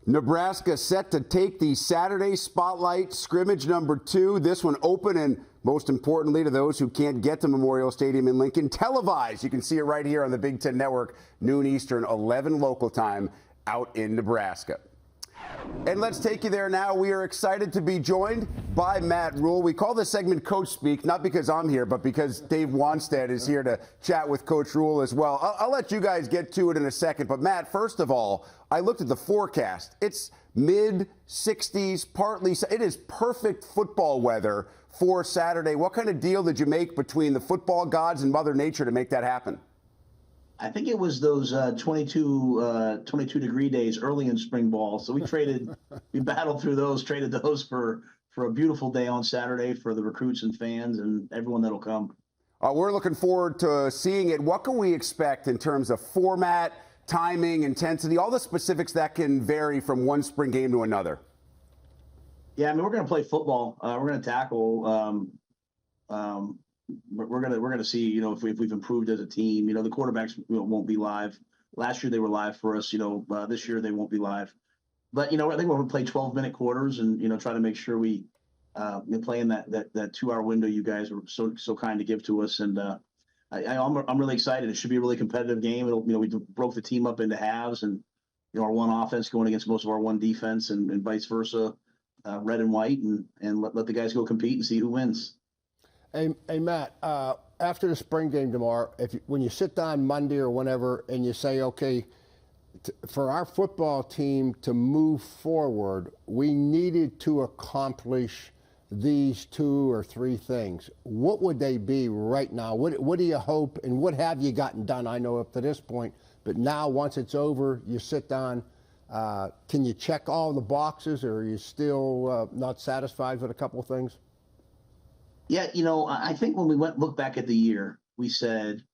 Nebraska set to take the Saturday Spotlight scrimmage number 2. This one open and, most importantly to those who can't get to Memorial Stadium in Lincoln, televised. You can see it right here on the Big Ten Network, noon Eastern, 11 local time, out in Nebraska. And let's take you there now. We are excited to be joined by Matt Rhule. We call this segment Coach Speak, not because I'm here, but because Dave Wanstead is here to chat with Coach Rhule as well. I'll let you guys get to it in a second. But, Matt, first of all, I looked at the forecast. It's mid-60s, partly. It is perfect football weather for Saturday. What kind of deal did you make between the football gods and Mother Nature to make that happen? I think it was those 22-degree days early in spring ball. So we battled through those, traded those for a beautiful day on Saturday for the recruits and fans and everyone that'll come. We're looking forward to seeing it. What can we expect in terms of format, timing, intensity, all the specifics that can vary from one spring game to another? Yeah, I mean, we're going to play football. We're going to tackle. We're gonna see, if we've improved as a team. The quarterbacks won't be live. Last year they were live for us. This year they won't be live. But I think we're gonna play 12-minute quarters and try to make sure we play in that 2-hour window you guys were so kind to give to us. And I'm really excited. It should be a really competitive game. We broke the team up into halves, and our one offense going against most of our one defense, and vice versa, red and white, and let the guys go compete and see who wins. Hey, Matt, after the spring game tomorrow, when you sit down Monday or whenever and you say, okay, for our football team to move forward, we needed to accomplish these 2 or 3 things. What would they be right now? What do you hope, and what have you gotten done? I know up to this point, but now once it's over, you sit down. Can you check all the boxes, or are you still not satisfied with a couple of things? Yeah, I think when we look back at the year, we said,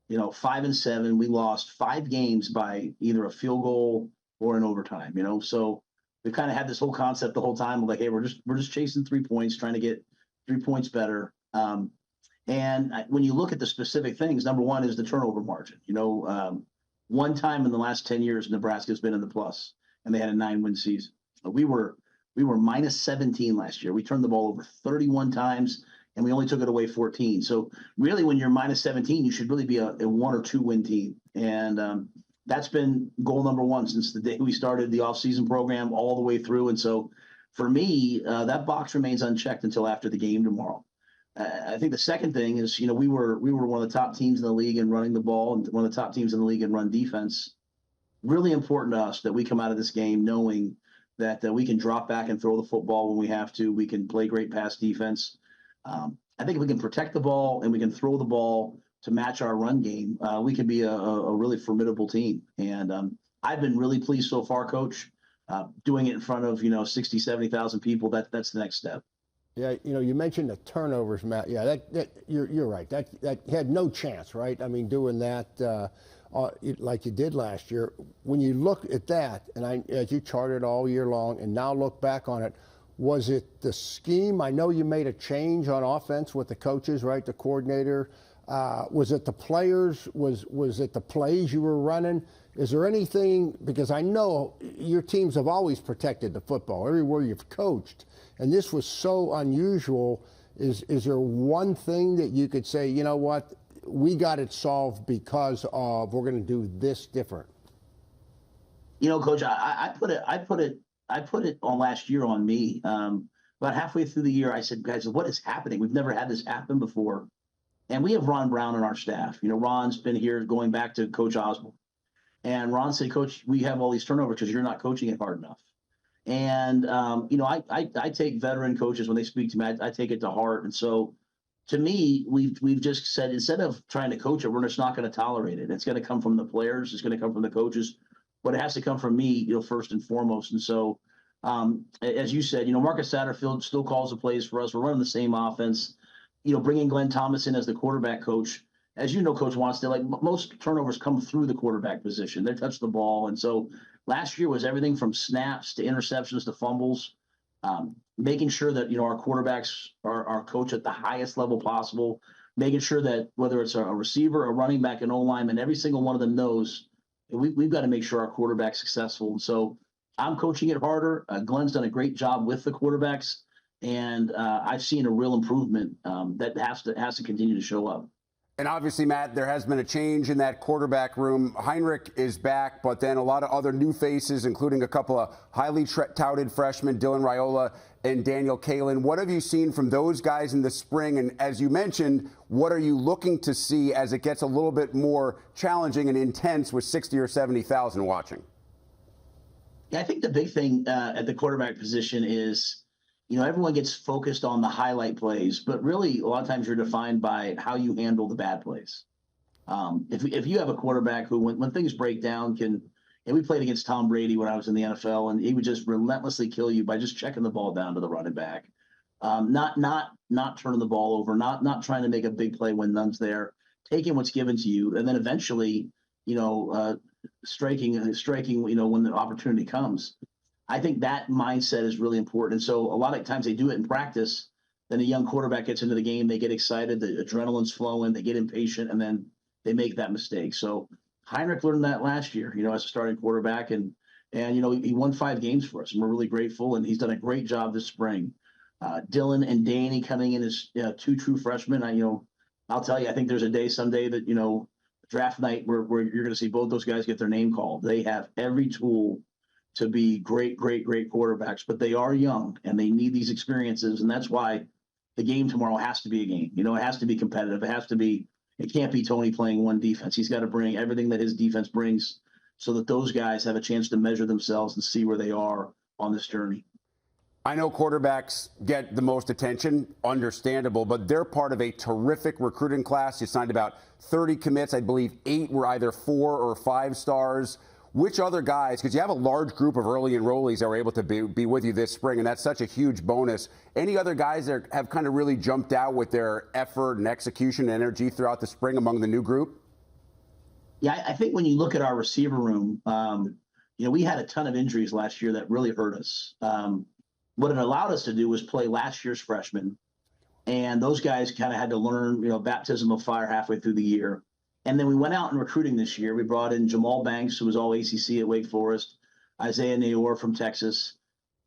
5-7, we lost 5 games by either a field goal or an overtime. So we kind of had this whole concept the whole time of like, hey, we're just chasing 3 points, trying to get 3 points better. And when you look at the specific things, number one is the turnover margin. One time in the last 10 years, Nebraska's been in the plus, and they had a 9-win season. We were minus 17 last year. We turned the ball over 31 times, and we only took it away 14. So really, when you're minus 17, you should really be a 1 or 2 win team. And that's been goal number 1 since the day we started the offseason program all the way through. And so for me, that box remains unchecked until after the game tomorrow. I think the second thing is, we were one of the top teams in the league in running the ball and one of the top teams in the league in run defense. Really important to us that we come out of this game knowing that we can drop back and throw the football when we have to. We can play great pass defense. I think if we can protect the ball and we can throw the ball to match our run game, we can be a really formidable team. And I've been really pleased so far, Coach, doing it in front of, 60, 70,000 people. That's the next step. Yeah, you mentioned the turnovers, Matt. Yeah, that you're right. That had no chance, right? I mean, doing that like you did last year. When you look at that, and as you charted all year long, and now look back on it, was it the scheme? I know you made a change on offense with the coaches, right? The coordinator. Was it the players? Was it the plays you were running? Is there anything, because I know your teams have always protected the football everywhere you've coached, and this was so unusual. Is there one thing that you could say, you know what, we got it solved because of we're going to do this different? Coach, I put it on last year on me. About halfway through the year, I said, guys, what is happening? We've never had this happen before. And we have Ron Brown on our staff. Ron's been here going back to Coach Osborne. And Ron said, Coach, we have all these turnovers because you're not coaching it hard enough. And, I take veteran coaches when they speak to me, I take it to heart. And so to me, we've just said, instead of trying to coach it, we're just not going to tolerate it. It's going to come from the players. It's going to come from the coaches. But it has to come from me, first and foremost. And so, as you said, Marcus Satterfield still calls the plays for us. We're running the same offense. Bringing Glenn Thomas in as the quarterback coach. As you know, Coach Wanstead, like most turnovers come through the quarterback position. They touch the ball. And so last year was everything from snaps to interceptions to fumbles, making sure that, our quarterbacks are coached at the highest level possible, making sure that whether it's a receiver, a running back, an O-lineman, every single one of them knows we've got to make sure our quarterback's successful. And so I'm coaching it harder. Glenn's done a great job with the quarterbacks, and I've seen a real improvement that has to continue to show up. And obviously, Matt, there has been a change in that quarterback room. Heinrich is back, but then a lot of other new faces, including a couple of highly touted freshmen, Dylan Raiola and Daniel Kalen. What have you seen from those guys in the spring? And as you mentioned, what are you looking to see as it gets a little bit more challenging and intense with 60 or 70,000 watching? Yeah, I think the big thing at the quarterback position is, everyone gets focused on the highlight plays, but really a lot of times you're defined by how you handle the bad plays. If you have a quarterback who, when things break down, and we played against Tom Brady when I was in the NFL, and he would just relentlessly kill you by just checking the ball down to the running back, not turning the ball over, not trying to make a big play when none's there, taking what's given to you, and then eventually, striking, when the opportunity comes. I think that mindset is really important. And so a lot of times they do it in practice. Then a young quarterback gets into the game, they get excited, the adrenaline's flowing, they get impatient, and then they make that mistake. So Heinrich learned that last year, as a starting quarterback, and he won 5 games for us, and we're really grateful. And he's done a great job this spring. Dylan and Danny coming in as 2 true freshmen. I'll tell you, I think there's a day someday that draft night where you're going to see both those guys get their name called. They have every tool to be great quarterbacks, but they are young and they need these experiences. And that's why the game tomorrow has to be a game. It has to be competitive. It can't be Tony playing one defense. He's got to bring everything that his defense brings so that those guys have a chance to measure themselves and see where they are on this journey. I know quarterbacks get the most attention, understandable, but they're part of a terrific recruiting class. You signed about 30 commits. I believe 8 were either 4 or 5 stars. Which other guys, because you have a large group of early enrollees that were able to be with you this spring, and that's such a huge bonus. Any other guys that have kind of really jumped out with their effort and execution and energy throughout the spring among the new group? Yeah, I think when you look at our receiver room, we had a ton of injuries last year that really hurt us. What it allowed us to do was play last year's freshmen, and those guys kind of had to learn, baptism of fire halfway through the year. And then we went out in recruiting this year. We brought in Jamal Banks, who was all ACC at Wake Forest, Isaiah Nayor from Texas,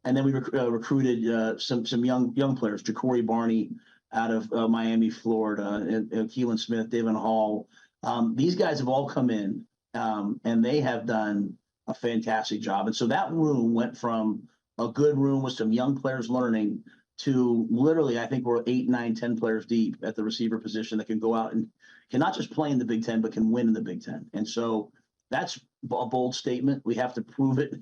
and then we recruited some young players, Ja'Cory Barney out of Miami, Florida, and Keelan Smith, David Hall. These guys have all come in, and they have done a fantastic job. And so that room went from a good room with some young players learning to literally, I think we're 8, 9, 10 players deep at the receiver position that can go out and can not just play in the Big Ten, but can win in the Big Ten. And so that's a bold statement. We have to prove it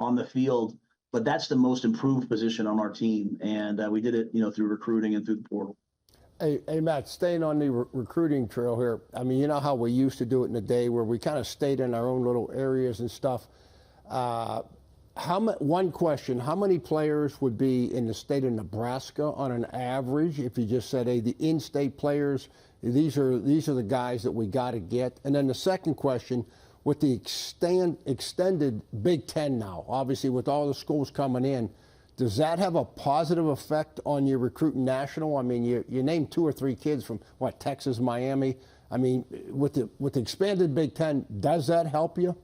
on the field, but that's the most improved position on our team. And we did it, through recruiting and through the portal. Hey, Matt, staying on the recruiting trail here, I mean, you know how we used to do it in the day where we kind of stayed in our own little areas and stuff. One question, how many players would be in the state of Nebraska on an average if you just said, hey, the in-state players, these are the guys that we got to get? And then the second question, with the extended Big Ten now, obviously with all the schools coming in, does that have a positive effect on your recruiting national? I mean, you named 2 or 3 kids from, Texas, Miami. I mean, with the expanded Big Ten, does that help you?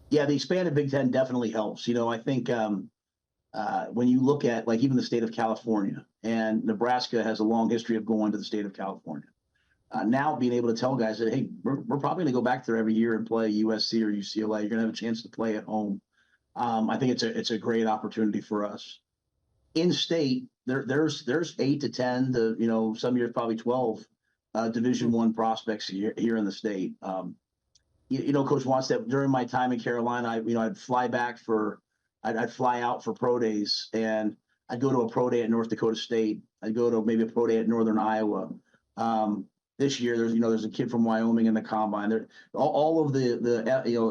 Yeah, the expanded Big Ten definitely helps. I think when you look at even the state of California, and Nebraska has a long history of going to the state of California. Now being able to tell guys that, hey, we're probably going to go back there every year and play USC or UCLA. You're going to have a chance to play at home. I think it's a great opportunity for us. In state, there's 8 to 10 to some years probably 12 Division I prospects here in the state. Coach wants that. During my time in Carolina, I'd fly out for pro days, and I'd go to a pro day at North Dakota State. I'd go to maybe a pro day at Northern Iowa. This year, there's a kid from Wyoming in the combine. There, all of the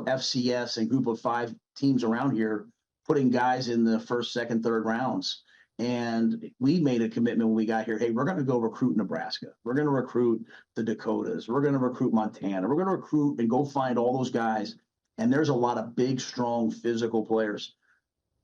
FCS and Group of 5 teams around here putting guys in the first, second, third rounds. And we made a commitment when we got here. Hey, we're going to go recruit Nebraska. We're going to recruit the Dakotas. We're going to recruit Montana. We're going to recruit and go find all those guys. And there's a lot of big, strong, physical players.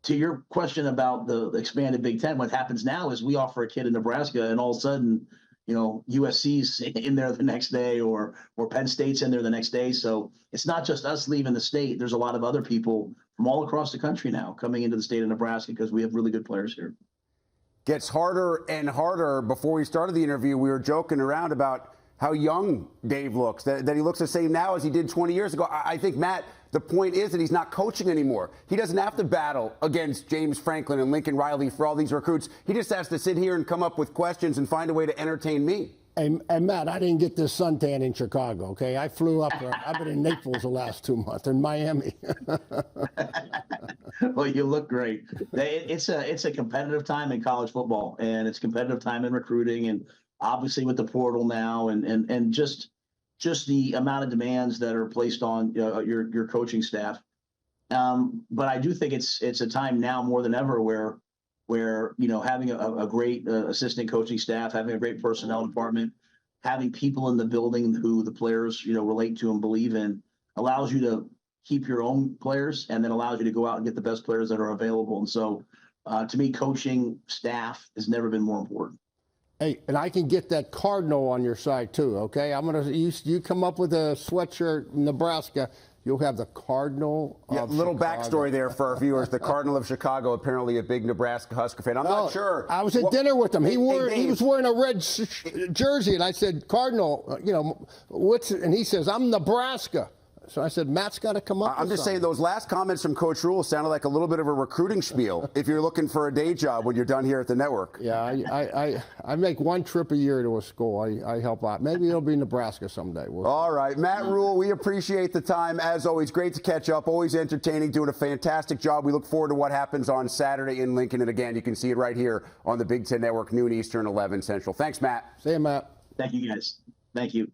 To your question about the expanded Big Ten, what happens now is we offer a kid in Nebraska, and all of a sudden, USC's in there the next day, or Penn State's in there the next day. So it's not just us leaving the state. There's a lot of other people from all across the country now coming into the state of Nebraska because we have really good players here. Gets harder and harder. Before we started the interview, we were joking around about how young Dave looks, that he looks the same now as he did 20 years ago. I think, Matt, the point is that he's not coaching anymore. He doesn't have to battle against James Franklin and Lincoln Riley for all these recruits. He just has to sit here and come up with questions and find a way to entertain me. And Matt, I didn't get this suntan in Chicago, okay? I flew up. I've been in Naples the last 2 months, in Miami. Well, you look great. It's a competitive time in college football, and it's competitive time in recruiting, and obviously with the portal now, and just the amount of demands that are placed on your coaching staff. But I do think it's a time now more than ever where having a great assistant coaching staff, having a great personnel department, having people in the building who the players relate to and believe in, allows you to keep your own players, and then allows you to go out and get the best players that are available. And so, to me, coaching staff has never been more important. Hey, and I can get that Cardinal on your side too, okay? You come up with a sweatshirt, Nebraska, you'll have the Cardinal of little Chicago. backstory there for our viewers. The Cardinal of Chicago, apparently a big Nebraska Husker fan. I'm not sure. I was at dinner with him. He was wearing a red jersey, and I said, Cardinal, and he says, I'm Nebraska. So I said, Matt's got to come up. I'm just saying those last comments from Coach Rhule sounded like a little bit of a recruiting spiel if you're looking for a day job when you're done here at the network. Yeah, I make one trip a year to a school. I help out. Maybe it'll be Nebraska someday. All right, Matt Rhule, we appreciate the time. As always, great to catch up. Always entertaining, doing a fantastic job. We look forward to what happens on Saturday in Lincoln. And again, you can see it right here on the Big Ten Network, noon Eastern, 11 Central. Thanks, Matt. See you, Matt. Thank you, guys. Thank you.